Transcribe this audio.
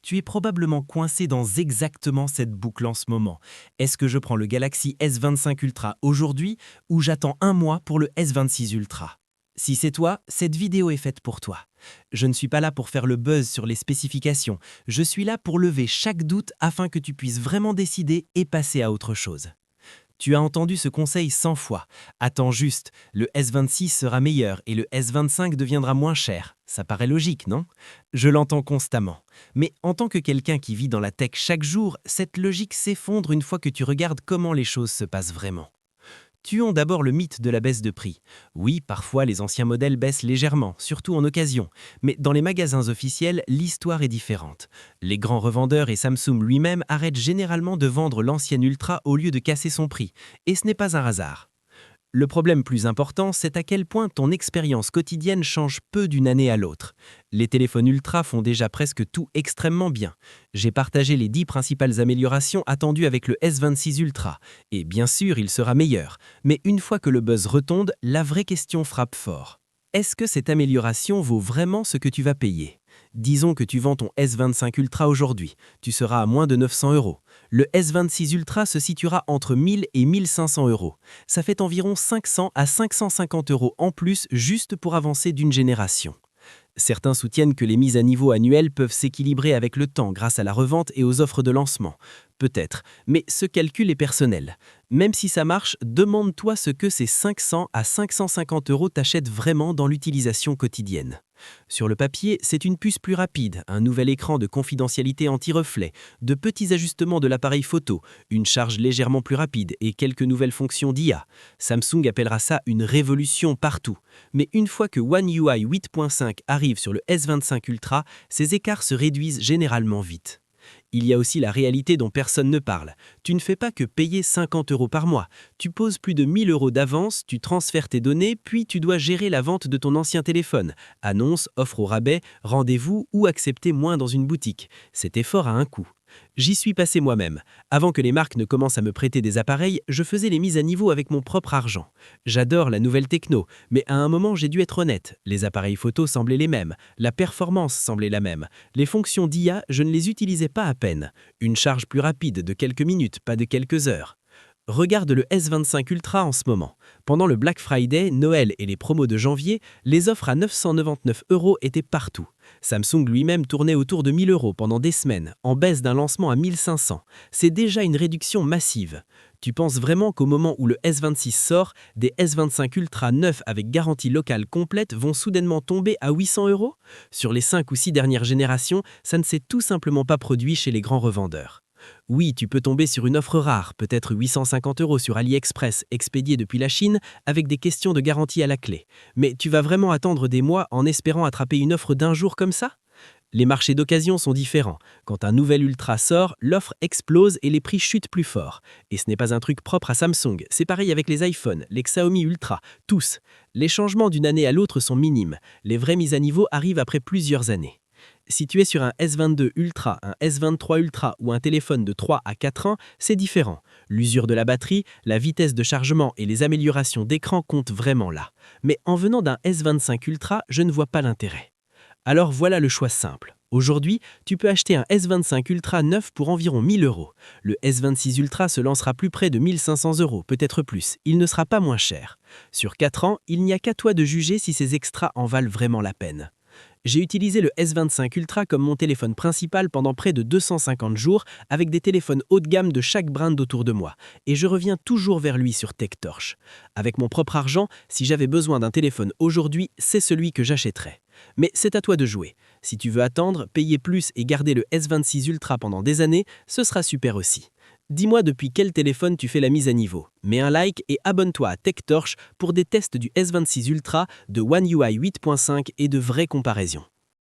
Tu es probablement coincé dans exactement cette boucle en ce moment. Est-ce que je prends le Galaxy S25 Ultra aujourd'hui ou j'attends un mois pour le S26 Ultra? Si c'est toi, cette vidéo est faite pour toi. Je ne suis pas là pour faire le buzz sur les spécifications, je suis là pour lever chaque doute afin que tu puisses vraiment décider et passer à autre chose. Tu as entendu ce conseil 100 fois. Attends juste, le S26 sera meilleur et le S25 deviendra moins cher. Ça paraît logique, non? Je l'entends constamment. Mais en tant que quelqu'un qui vit dans la tech chaque jour, cette logique s'effondre une fois que tu regardes comment les choses se passent vraiment. Tuons d'abord le mythe de la baisse de prix. Oui, parfois les anciens modèles baissent légèrement, surtout en occasion. Mais dans les magasins officiels, l'histoire est différente. Les grands revendeurs et Samsung lui-même arrêtent généralement de vendre l'ancienne Ultra au lieu de casser son prix. Et ce n'est pas un hasard. Le problème plus important, c'est à quel point ton expérience quotidienne change peu d'une année à l'autre. Les téléphones Ultra font déjà presque tout extrêmement bien. J'ai partagé les 10 principales améliorations attendues avec le S26 Ultra. Et bien sûr, il sera meilleur. Mais une fois que le buzz retombe, la vraie question frappe fort. Est-ce que cette amélioration vaut vraiment ce que tu vas payer? Disons que tu vends ton S25 Ultra aujourd'hui, tu seras à moins de 900 €. Le S26 Ultra se situera entre 1000 et 1500 €. Ça fait environ 500 à 550 € en plus juste pour avancer d'une génération. Certains soutiennent que les mises à niveau annuelles peuvent s'équilibrer avec le temps grâce à la revente et aux offres de lancement. Peut-être, mais ce calcul est personnel. Même si ça marche, demande-toi ce que ces 500 à 550 € t'achètent vraiment dans l'utilisation quotidienne. Sur le papier, c'est une puce plus rapide, un nouvel écran de confidentialité anti-reflet, de petits ajustements de l'appareil photo, une charge légèrement plus rapide et quelques nouvelles fonctions d'IA. Samsung appellera ça une révolution partout. Mais une fois que One UI 8.5 arrive sur le S25 Ultra, ces écarts se réduisent généralement vite. Il y a aussi la réalité dont personne ne parle. Tu ne fais pas que payer 50 € par mois. Tu poses plus de 1000 € d'avance, tu transfères tes données, puis tu dois gérer la vente de ton ancien téléphone. Annonces, offres au rabais, rendez-vous ou accepter moins dans une boutique. Cet effort a un coût. J'y suis passé moi-même. Avant que les marques ne commencent à me prêter des appareils, je faisais les mises à niveau avec mon propre argent. J'adore la nouvelle techno, mais à un moment j'ai dû être honnête. Les appareils photo semblaient les mêmes, la performance semblait la même. Les fonctions d'IA, je ne les utilisais pas à peine. Une charge plus rapide de quelques minutes, pas de quelques heures. Regarde le S25 Ultra en ce moment. Pendant le Black Friday, Noël et les promos de janvier, les offres à 999 € étaient partout. Samsung lui-même tournait autour de 1000 € pendant des semaines, en baisse d'un lancement à 1500. C'est déjà une réduction massive. Tu penses vraiment qu'au moment où le S26 sort, des S25 Ultra neufs avec garantie locale complète vont soudainement tomber à 800 €? Sur les 5 ou 6 dernières générations, ça ne s'est tout simplement pas produit chez les grands revendeurs. Oui, tu peux tomber sur une offre rare, peut-être 850 € sur AliExpress, expédiée depuis la Chine, avec des questions de garantie à la clé. Mais tu vas vraiment attendre des mois en espérant attraper une offre d'un jour comme ça? Les marchés d'occasion sont différents. Quand un nouvel Ultra sort, l'offre explose et les prix chutent plus fort. Et ce n'est pas un truc propre à Samsung, c'est pareil avec les iPhones, les Xiaomi Ultra, tous. Les changements d'une année à l'autre sont minimes. Les vraies mises à niveau arrivent après plusieurs années. Si tu es sur un S22 Ultra, un S23 Ultra ou un téléphone de 3 à 4 ans, c'est différent. L'usure de la batterie, la vitesse de chargement et les améliorations d'écran comptent vraiment là. Mais en venant d'un S25 Ultra, je ne vois pas l'intérêt. Alors voilà le choix simple. Aujourd'hui, tu peux acheter un S25 Ultra neuf pour environ 1000 €. Le S26 Ultra se lancera plus près de 1500 €, peut-être plus. Il ne sera pas moins cher. Sur 4 ans, il n'y a qu'à toi de juger si ces extras en valent vraiment la peine. J'ai utilisé le S25 Ultra comme mon téléphone principal pendant près de 250 jours avec des téléphones haut de gamme de chaque brand autour de moi. Et je reviens toujours vers lui sur TechTorch. Avec mon propre argent, si j'avais besoin d'un téléphone aujourd'hui, c'est celui que j'achèterais. Mais c'est à toi de jouer. Si tu veux attendre, payer plus et garder le S26 Ultra pendant des années, ce sera super aussi. Dis-moi depuis quel téléphone tu fais la mise à niveau. Mets un like et abonne-toi à TechTorch pour des tests du S26 Ultra, de One UI 8.5 et de vraies comparaisons.